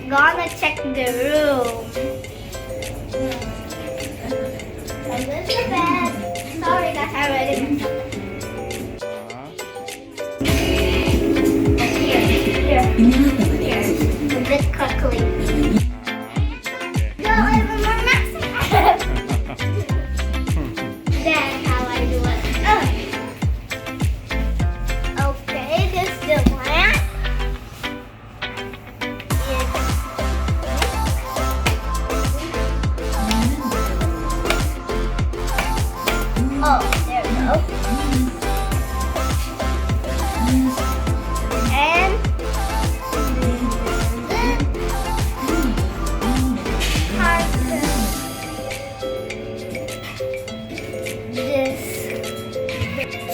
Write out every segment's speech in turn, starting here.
gonna check the room. And this is the bed. Sorry guys, I already messed up. Here. A bit quickly. No, I'm more Mexican. That's how I do it. Okay, this is the lamp. Oh, there we go. And this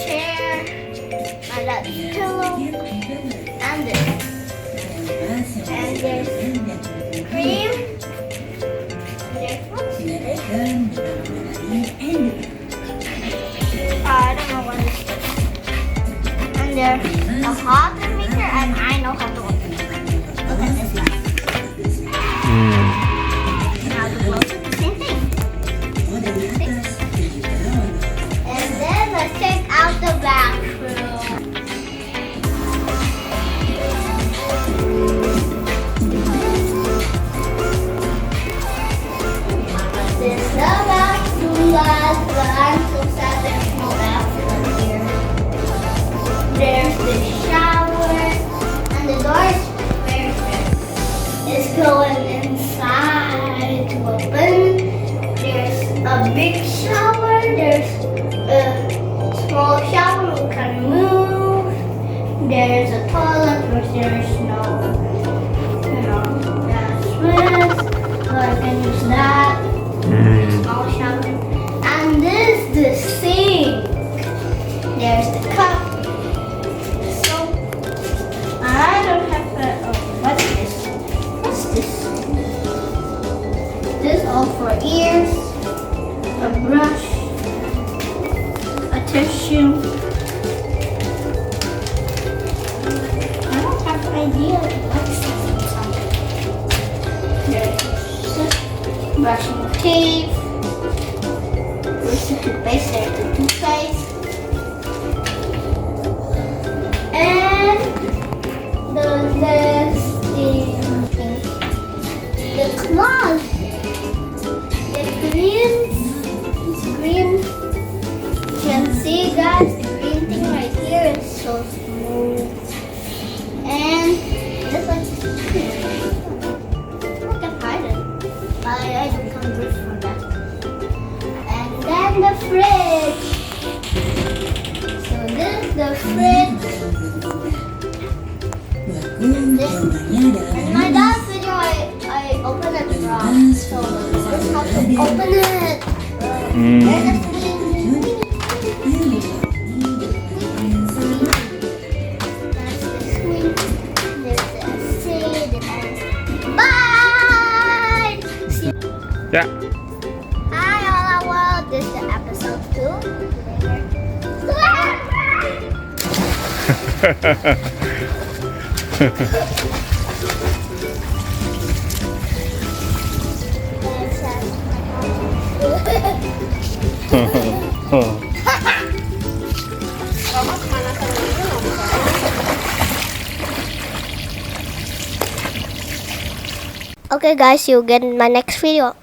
chair, and that pillow, and this. And there's cream. There's what's I don't know what it is. And there's a hot maker, and I know how to open it. Look at this guy. Now the close is the same thing. And then let's check out the bathroom. This is the bathroom, guys, but I'm so sad there's no bathroom here. There's the shower, and the door is very good. It's going inside to open. There's a big shower, there's a small shower we can move. There's a toilet where there's no, that's with, so I can use that. Small shower. And this is the sink. There's the cup. So I don't have to. Oh, what's this? What's this? This is all for ears. A brush. A tissue. I don't have an idea what's this. There's brushing teeth. This is the toothpaste, there's the toothpaste. And there's the cloth. The green. You can see guys, the green thing right here is so smooth. And this one's cute. I can hide it. I don't come good for that. And then the fridge. So this is the fridge. And my last video I opened it wrong. So let's have to open it. There's the screen. That's the screen. There's the seed. And bye! See Yeah. Hi, Olla World. This is episode 2. Okay guys, see you again in my next video.